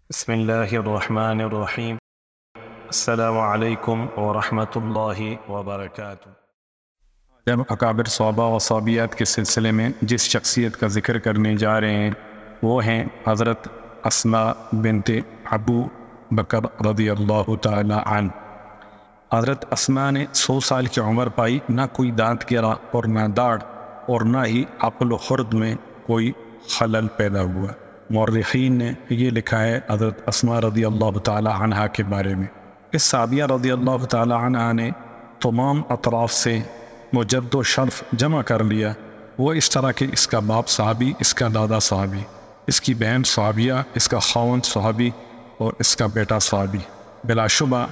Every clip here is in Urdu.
بسم اللہ الرحمن الرحیم۔ السلام علیکم ورحمۃ اللہ وبرکاتہ۔ جب اکابر صحابہ و صحابیات کے سلسلے میں جس شخصیت کا ذکر کرنے جا رہے ہیں وہ ہیں حضرت اسماء بنت ابو بکر رضی اللہ تعالی عنہ۔ حضرت اسماء نے 100 سال کی عمر پائی، نہ کوئی دانت گرا اور نہ داڑھ، اور نہ ہی عقل و خرد میں کوئی خلل پیدا ہوا۔ مورخین نے یہ لکھا ہے حضرت اسماء رضی اللہ تعالی عنہ کے بارے میں۔ اس صحابیہ رضی اللہ تعالی عنہ نے تمام اطراف سے مجد و شرف جمع کر لیا۔ وہ اس طرح کہ اس کا باپ صحابی، اس کا دادا صحابی، اس کی بہن صحابیہ، اس کا خاوند صحابی اور اس کا بیٹا صحابی۔ بلا شبہ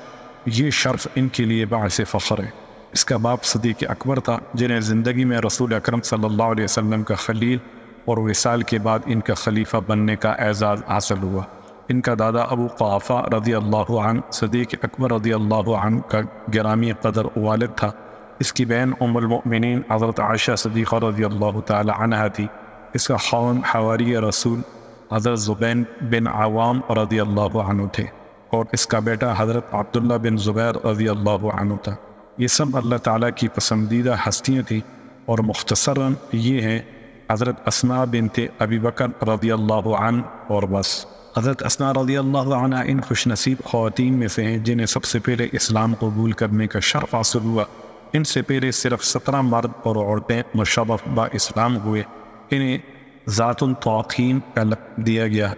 یہ شرف ان کے لیے باعث فخر ہے۔ اس کا باپ صدیق اکبر تھا، جنہیں زندگی میں رسول اکرم صلی اللہ علیہ وسلم کا خلیل اور وصال کے بعد ان کا خلیفہ بننے کا اعزاز حاصل ہوا۔ ان کا دادا ابو قحافہ رضی اللہ عنہ صدیق اکبر رضی اللہ عنہ کا گرامی قدر والد تھا۔ اس کی بہن ام المؤمنین حضرت عائشہ صدیقہ رضی اللہ تعالی عنہ تھی۔ اس کا خاوند حواری رسول حضرت زبیر بن عوام رضی اللہ عنہ تھے، اور اس کا بیٹا حضرت عبداللہ بن زبیر رضی اللہ عنہ تھا۔ یہ سب اللہ تعالیٰ کی پسندیدہ ہستیاں تھیں، اور مختصراً یہ ہیں حضرت اسماء بنت ابی بکر رضی اللہ عنہ اور بس۔ حضرت اسماء رضی اللہ عنہ ان خوش نصیب خواتین میں سے ہیں جنہیں سب سے پہلے اسلام قبول کرنے کا شرف حاصل ہوا۔ ان سے پہلے صرف 17 مرد اور عورتیں مشرف با اسلام ہوئے۔ انہیں ذات الطواقین کا لقب دیا گیا،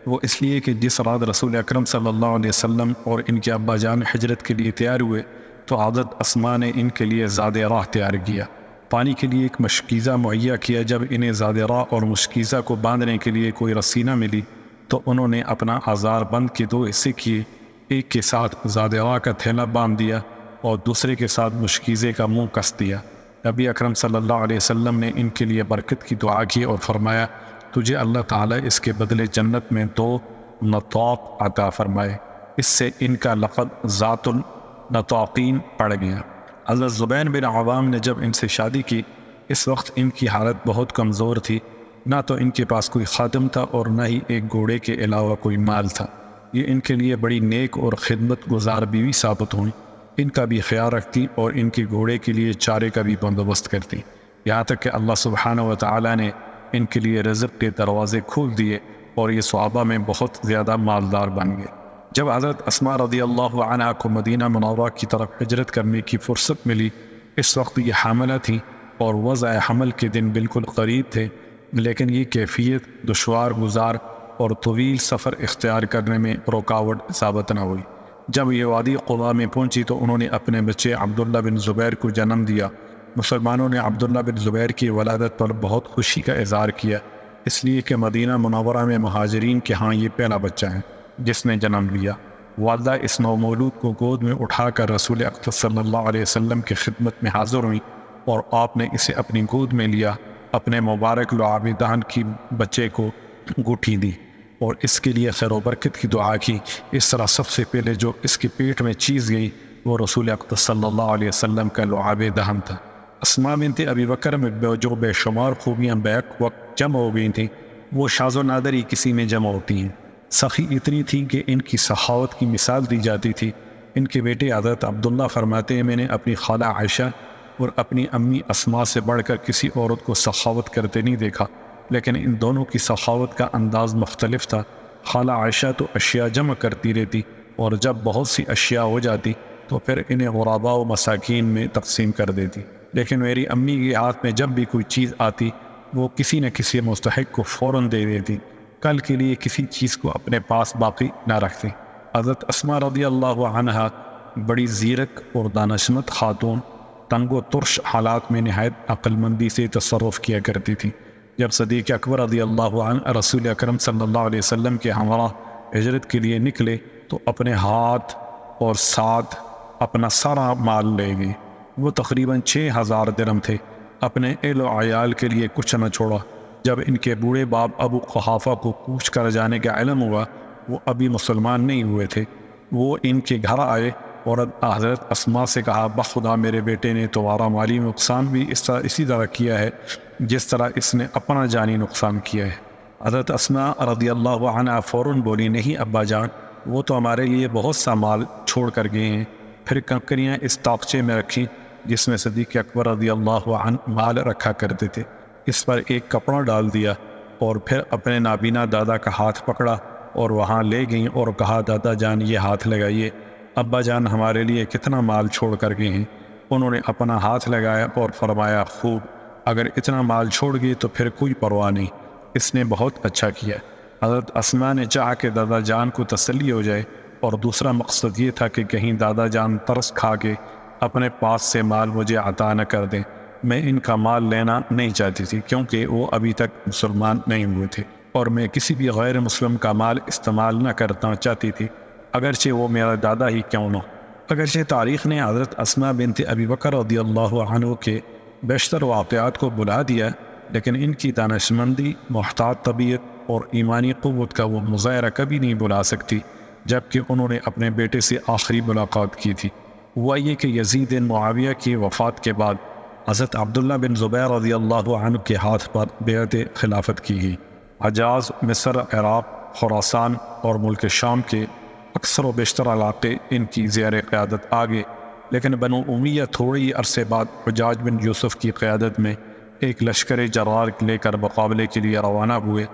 وہ اس لیے کہ جس رات رسول اکرم صلی اللہ علیہ وسلم اور ان کے ابا جان ہجرت کے لیے تیار ہوئے تو حضرت اسماء نے ان کے لیے زاد راہ تیار کیا، پانی کے لیے ایک مشکیزہ مہیا کیا۔ جب انہیں زاد راہ اور مشکیزہ کو باندھنے کے لیے کوئی رسی نہ ملی تو انہوں نے اپنا آزار بند کے 2 حصے کیے، ایک کے ساتھ زاد راہ کا تھیلا باندھ دیا اور دوسرے کے ساتھ مشکیزے کا منہ کس دیا۔ نبی اکرم صلی اللہ علیہ وسلم نے ان کے لیے برکت کی دعا کی اور فرمایا، تجھے اللہ تعالیٰ اس کے بدلے جنت میں 2 نطاق عطا فرمائے۔ اس سے ان کا لقب ذات النطاقین پڑ گیا۔ حضرت زبیر بن عوام نے جب ان سے شادی کی، اس وقت ان کی حالت بہت کمزور تھی، نہ تو ان کے پاس کوئی خادم تھا اور نہ ہی ایک گھوڑے کے علاوہ کوئی مال تھا۔ یہ ان کے لیے بڑی نیک اور خدمت گزار بیوی ثابت ہوئیں، ان کا بھی خیال رکھتی اور ان کے گھوڑے کے لیے چارے کا بھی بندوبست کرتی، یہاں تک کہ اللہ سبحانہ و تعالیٰ نے ان کے لیے رزق کے دروازے کھول دیے اور یہ صحابہ میں بہت زیادہ مالدار بن گئے۔ جب حضرت اسماء رضی اللہ عنہ کو مدینہ منورہ کی طرف ہجرت کرنے کی فرصت ملی، اس وقت یہ حاملہ تھی اور وضع حمل کے دن بالکل قریب تھے، لیکن یہ کیفیت دشوار گزار اور طویل سفر اختیار کرنے میں رکاوٹ ثابت نہ ہوئی۔ جب یہ وادی قباء میں پہنچی تو انہوں نے اپنے بچے عبداللہ بن زبیر کو جنم دیا۔ مسلمانوں نے عبداللہ بن زبیر کی ولادت پر بہت خوشی کا اظہار کیا، اس لیے کہ مدینہ منورہ میں مہاجرین کے ہاں یہ پہلا بچہ ہے جس نے جنم لیا۔ والدہ اس نومولود کو گود میں اٹھا کر رسول اکرم صلی اللہ علیہ وسلم کی خدمت میں حاضر ہوئیں اور آپ نے اسے اپنی گود میں لیا، اپنے مبارک لعاب دہن کی بچے کو گوٹھی دی اور اس کے لیے خیر و برکت کی دعا کی۔ اس طرح سب سے پہلے جو اس کے پیٹ میں چیز گئی وہ رسول اکرم صلی اللہ علیہ وسلم کا لعاب دہن تھا۔ اسماء بنت ابی بکر میں جو بے شمار خوبیاں بیک وقت جمع ہو گئی تھیں، وہ شاذ و نادر ہی کسی میں جمع ہوتی ہیں۔ سخی اتنی تھی کہ ان کی سخاوت کی مثال دی جاتی تھی۔ ان کے بیٹے حضرت عبداللہ فرماتے ہیں، میں نے اپنی خالہ عائشہ اور اپنی امی اسماء سے بڑھ کر کسی عورت کو سخاوت کرتے نہیں دیکھا، لیکن ان دونوں کی سخاوت کا انداز مختلف تھا۔ خالہ عائشہ تو اشیاء جمع کرتی رہتی اور جب بہت سی اشیاء ہو جاتی تو پھر انہیں غرباء و مساکین میں تقسیم کر دیتی، لیکن میری امی کے ہاتھ میں جب بھی کوئی چیز آتی وہ کسی نہ کسی مستحق کو فوراً دے دیتی، کل کے لیے کسی چیز کو اپنے پاس باقی نہ رکھتی۔ حضرت اسماء رضی اللہ عنہ بڑی زیرک اور دانشمند خاتون، تنگ و ترش حالات میں نہایت عقل مندی سے تصرف کیا کرتی تھی۔ جب صدیق اکبر رضی اللہ عنہ رسول اکرم صلی اللہ علیہ وسلم کے ہمراہ ہجرت کے لیے نکلے تو اپنے ہاتھ اور ساتھ اپنا سارا مال لے گئے۔ وہ تقریباً 6000 درہم تھے۔ اپنے اہل و عیال کے لیے کچھ نہ چھوڑا۔ جب ان کے بوڑھے باپ ابو قحافہ کو کوچ کر جانے کا علم ہوا، وہ ابھی مسلمان نہیں ہوئے تھے، وہ ان کے گھر آئے اور حضرت اسماء سے کہا، بخدا میرے بیٹے نے تمہارا مالی نقصان بھی اسی طرح کیا ہے جس طرح اس نے اپنا جانی نقصان کیا ہے۔ حضرت اسماء رضی اللہ عنہ فوراً بولی، نہیں ابا جان، وہ تو ہمارے لیے بہت سا مال چھوڑ کر گئے ہیں۔ پھر کنکریاں اس طاقچے میں رکھیں جس میں صدیق اکبر رضی اللہ عنہ مال رکھا کرتے تھے، اس پر ایک کپڑا ڈال دیا اور پھر اپنے نابینا دادا کا ہاتھ پکڑا اور وہاں لے گئیں اور کہا، دادا جان یہ ہاتھ لگائیے، ابا جان ہمارے لیے کتنا مال چھوڑ کر گئے ہیں۔ انہوں نے اپنا ہاتھ لگایا اور فرمایا، خوب، اگر اتنا مال چھوڑ گئے تو پھر کوئی پرواہ نہیں، اس نے بہت اچھا کیا۔ حضرت اسماء نے چاہا کہ دادا جان کو تسلی ہو جائے، اور دوسرا مقصد یہ تھا کہ کہیں دادا جان ترس کھا کے اپنے پاس سے مال مجھے عطا نہ کر دیں۔ میں ان کا مال لینا نہیں چاہتی تھی کیونکہ وہ ابھی تک مسلمان نہیں ہوئے تھے، اور میں کسی بھی غیر مسلم کا مال استعمال نہ کرنا چاہتی تھی، اگرچہ وہ میرا دادا ہی کیوں نہ۔ اگرچہ تاریخ نے حضرت اسماء بنت ابی بکر رضی اللہ عنہ کے بیشتر واقعات کو بلا دیا، لیکن ان کی دانشمندی، محتاط طبیعت اور ایمانی قوت کا وہ مظاہرہ کبھی نہیں بلا سکتی، جبکہ انہوں نے اپنے بیٹے سے آخری ملاقات کی تھی۔ ہوا یہ کہ یزید معاویہ کی وفات کے بعد حضرت عبداللہ بن زبیر رضی اللہ عنہ کے ہاتھ پر بیعت خلافت کی گئی۔ حجاز، مصر، عراق، خراسان اور ملک شام کے اکثر و بیشتر علاقے ان کی زیر قیادت آ گئے، لیکن بنو امیہ تھوڑے ہی عرصے بعد حجاج بن یوسف کی قیادت میں ایک لشکر جرار لے کر مقابلے کے لیے روانہ ہوئے۔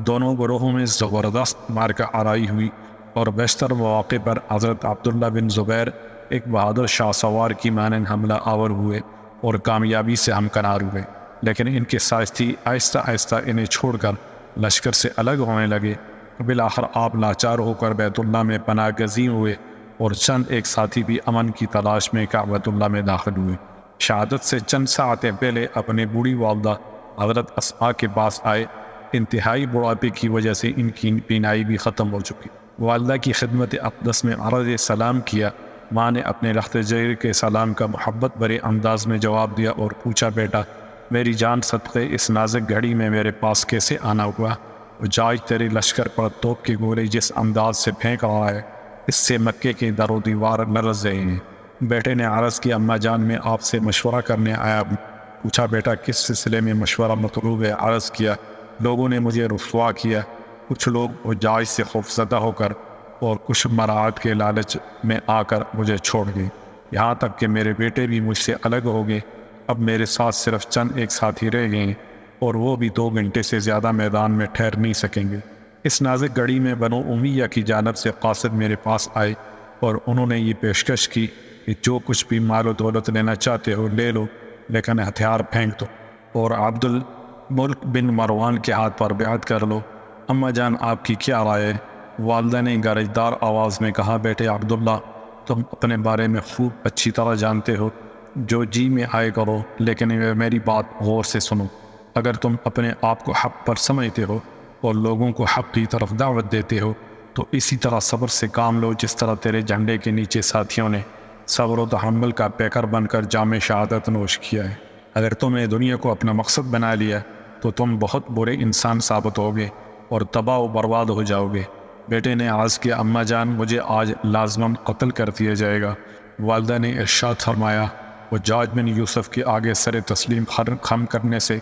دونوں گروہوں میں زبردست مارکہ آرائی ہوئی، اور بیشتر مواقع پر حضرت عبداللہ بن زبیر ایک بہادر شاہ سوار کی مانند حملہ آور ہوئے اور کامیابی سے ہمکنار ہوئے، لیکن ان کے ساتھی آہستہ آہستہ انہیں چھوڑ کر لشکر سے الگ ہونے لگے۔ بالآخر آپ لاچار ہو کر بیت اللہ میں پناہ گزین ہوئے، اور چند ایک ساتھی بھی امن کی تلاش میں کعبۃ اللہ میں داخل ہوئے۔ شہادت سے چند ساعتیں پہلے اپنے بوڑھی والدہ حضرت اسماء کے پاس آئے۔ انتہائی بڑھاپے کی وجہ سے ان کی بینائی بھی ختم ہو چکی۔ والدہ کی خدمت اقدس میں عرض سلام کیا۔ ماں نے اپنے رخت جگر کے سلام کا محبت بھرے انداز میں جواب دیا اور پوچھا، بیٹا میری جان صدقے اس نازک گھڑی میں میرے پاس کیسے آنا ہوا؟ حجاج تیرے لشکر پر توپ کے گولے جس انداز سے پھینک رہا ہے، اس سے مکے کے در و دیوار لرز رہے ہیں۔ بیٹے نے عرض کیا، اماں جان میں آپ سے مشورہ کرنے آیا ہوں۔ پوچھا، بیٹا کس سلسلے میں مشورہ مطلوب ہے؟ عرض کیا، لوگوں نے مجھے رسوا کیا، کچھ لوگ حجاج سے خوفزدہ ہو کر اور کچھ مراعات کے لالچ میں آ کر مجھے چھوڑ گئے، یہاں تک کہ میرے بیٹے بھی مجھ سے الگ ہو گئے۔ اب میرے ساتھ صرف چند ایک ساتھی رہ گئے ہیں، اور وہ بھی 2 گھنٹے سے زیادہ میدان میں ٹھہر نہیں سکیں گے۔ اس نازک گھڑی میں بنو امیہ کی جانب سے قاصد میرے پاس آئے، اور انہوں نے یہ پیشکش کی کہ جو کچھ بھی مال و دولت لینا چاہتے ہو لے لو، لیکن ہتھیار پھینک دو اور عبد الملک بن مروان کے ہاتھ پر بیعت کر لو۔ اماں جان آپ کی کیا رائے ہے؟ والدہ نے گرجدار آواز میں کہا، بیٹے عبداللہ، تم اپنے بارے میں خوب اچھی طرح جانتے ہو، جو جی میں آئے کرو، لیکن میری بات غور سے سنو۔ اگر تم اپنے آپ کو حق پر سمجھتے ہو اور لوگوں کو حق کی طرف دعوت دیتے ہو تو اسی طرح صبر سے کام لو جس طرح تیرے جھنڈے کے نیچے ساتھیوں نے صبر و تحمل کا پیکر بن کر جام شہادت نوش کیا ہے۔ اگر تم نے دنیا کو اپنا مقصد بنا لیا تو تم بہت برے انسان ثابت ہوگے اور تباہ و برباد ہو جاؤ گے۔ بیٹے نے عرض کیا، اماں جان مجھے آج لازماً قتل کر دیا جائے گا۔ والدہ نے ارشاد فرمایا، حجاج بن یوسف کے آگے سر تسلیم خم کرنے سے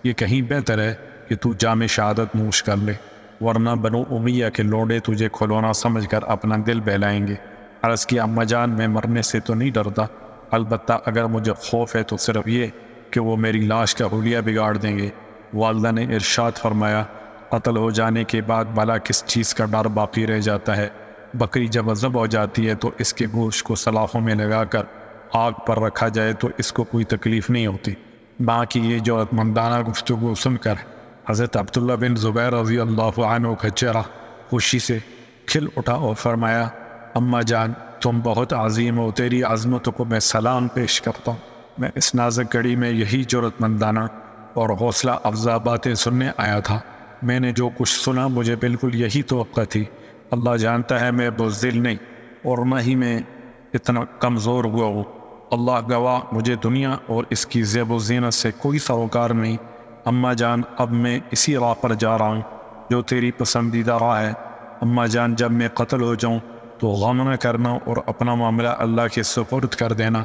یہ کہیں بہتر ہے کہ تو جام شہادت نوش کر لے، ورنہ بنو امیہ کے لوڈے تجھے کھلونا سمجھ کر اپنا دل بہلائیں گے۔ عرض کی، اماں جان میں مرنے سے تو نہیں ڈرتا، البتہ اگر مجھے خوف ہے تو صرف یہ کہ وہ میری لاش کا حلیہ بگاڑ دیں گے۔ والدہ نے ارشاد فرمایا، قتل ہو جانے کے بعد بھلا کس چیز کا ڈر باقی رہ جاتا ہے؟ بکری جب ذبح ہو جاتی ہے تو اس کے گوشت کو سلاخوں میں لگا کر آگ پر رکھا جائے تو اس کو کوئی تکلیف نہیں ہوتی۔ ماں کی یہ جرأت مندانہ گفتگو سن کر حضرت عبداللہ بن زبیر رضی اللہ عنہ کا چہرہ خوشی سے کھل اٹھا اور فرمایا، اماں جان تم بہت عظیم ہو، تیری عظمت کو میں سلام پیش کرتا ہوں۔ میں اس نازک گھڑی میں یہی جرأت مندانہ اور حوصلہ افزا باتیں سننے آیا تھا۔ میں نے جو کچھ سنا مجھے بالکل یہی توقع تھی۔ اللہ جانتا ہے میں بزدل نہیں اور نہ ہی میں اتنا کمزور ہوا ہوں۔ اللہ گواہ مجھے دنیا اور اس کی زیب و زینت سے کوئی سروکار نہیں۔ اماں جان اب میں اسی راہ پر جا رہا ہوں جو تیری پسندیدہ راہ ہے۔ اماں جان جب میں قتل ہو جاؤں تو غم نہ کرنا اور اپنا معاملہ اللہ کے سپرد کر دینا۔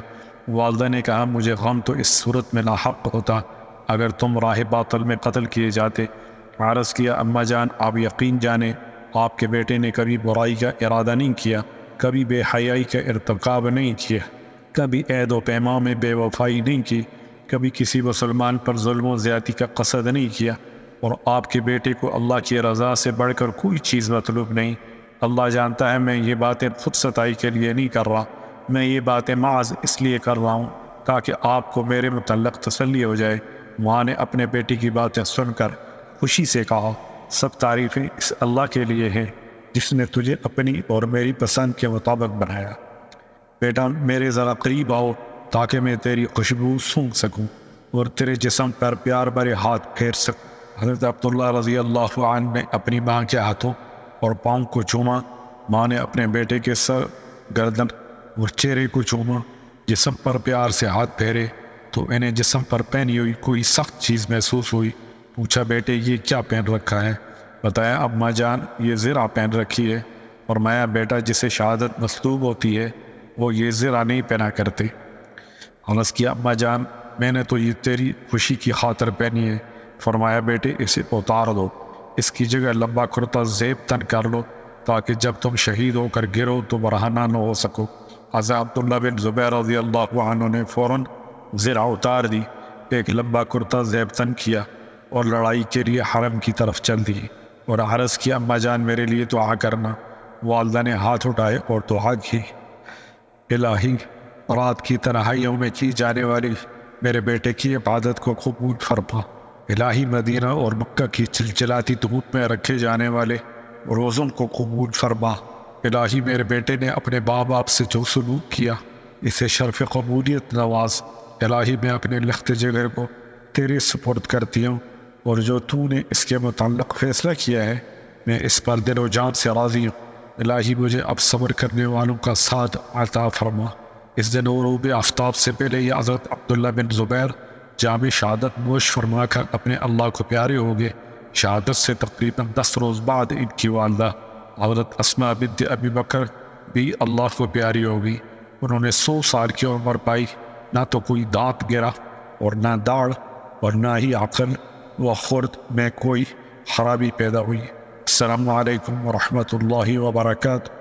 والدہ نے کہا، مجھے غم تو اس صورت میں لاحق ہوتا اگر تم راہ باطل میں قتل کیے جاتے۔ عرض کیا اماں جان آپ یقین جانیں آپ کے بیٹے نے کبھی برائی کا ارادہ نہیں کیا، کبھی بے حیائی کا ارتکاب نہیں کیا، کبھی عہد و پیما میں بے وفائی نہیں کی، کبھی کسی مسلمان پر ظلم و زیادتی کا قصد نہیں کیا، اور آپ کے بیٹے کو اللہ کی رضا سے بڑھ کر کوئی چیز مطلوب نہیں۔ اللہ جانتا ہے میں یہ باتیں خود ستائی کے لیے نہیں کر رہا، میں یہ باتیں محض اس لیے کر رہا ہوں تاکہ آپ کو میرے متعلق تسلی ہو جائے۔ وہاں نے اپنے بیٹے کی باتیں سن کر خوشی سے کہا سب تعریفیں اس اللہ کے لیے ہیں جس نے تجھے اپنی اور میری پسند کے مطابق بنایا۔ بیٹا میرے ذرا قریب آؤ تاکہ میں تیری خوشبو سونگھ سکوں اور تیرے جسم پر پیار بھرے ہاتھ پھیر سکوں۔ حضرت عبداللہ رضی اللہ عنہ نے اپنی ماں کے ہاتھوں اور پاؤں کو چوما، ماں نے اپنے بیٹے کے سر، گردن اور چہرے کو چوما، جسم پر پیار سے ہاتھ پھیرے تو انہیں جسم پر پہنی ہوئی کوئی سخت چیز محسوس ہوئی۔ پوچھا بیٹے یہ کیا پہن رکھا ہے؟ بتایا اماں جان یہ زرہ پہن رکھی ہے۔ فرمایا بیٹا جسے شہادت مطلوب ہوتی ہے وہ یہ زرہ نہیں پہنا کرتے۔ عرض کیا اماں جان میں نے تو یہ تیری خوشی کی خاطر پہنی ہے۔ فرمایا بیٹے اسے اتار دو، اس کی جگہ لمبا کرتا زیب تن کر لو تاکہ جب تم شہید ہو کر گرو تو برہنہ نہ ہو سکو۔ حضرت عبداللہ بن زبیر رضی اللہ عنہ نے فوراً زرہ اتار دی، ایک لمبا کرتا زیب تن کیا اور لڑائی کے لیے حرم کی طرف چل دی، اور عرض کیا اماں جان میرے لیے دعا کرنا۔ والدہ نے ہاتھ اٹھائے اور دعا کی، الہی رات کی تنہائیوں میں کی جانے والی میرے بیٹے کی عبادت کو قبول فرما۔ الہی مدینہ اور مکہ کی چلچلاتی دھوپ میں رکھے جانے والے روزوں کو قبول فرما۔ الہی میرے بیٹے نے اپنے ماں باپ سے جو سلوک کیا اسے شرف قبولیت نواز۔ الہی میں اپنے لخت جگر کو تیرے سپرد کرتی ہوں، اور جو تو نے اس کے متعلق فیصلہ کیا ہے میں اس پر دل و جان سے راضی ہوں۔ الہی مجھے اب صبر کرنے والوں کا ساتھ عطا فرما۔ اس دن غروب آفتاب سے پہلے یہ حضرت عبداللہ بن زبیر جام شہادت نوش فرما کر اپنے اللہ کو پیارے ہو گئے۔ شہادت سے تقریباً 10 روز بعد ان کی والدہ حضرت اسماء بنت ابی بکر بھی اللہ کو پیاری ہو گئی۔ انہوں نے 100 سال کی عمر پائی، نہ تو کوئی دانت گرا اور نہ داڑھ، اور نہ ہی عقل و خرد میں کوئی خرابی پیدا ہوئی۔ السلام علیکم ورحمۃ اللہ وبرکاتہ۔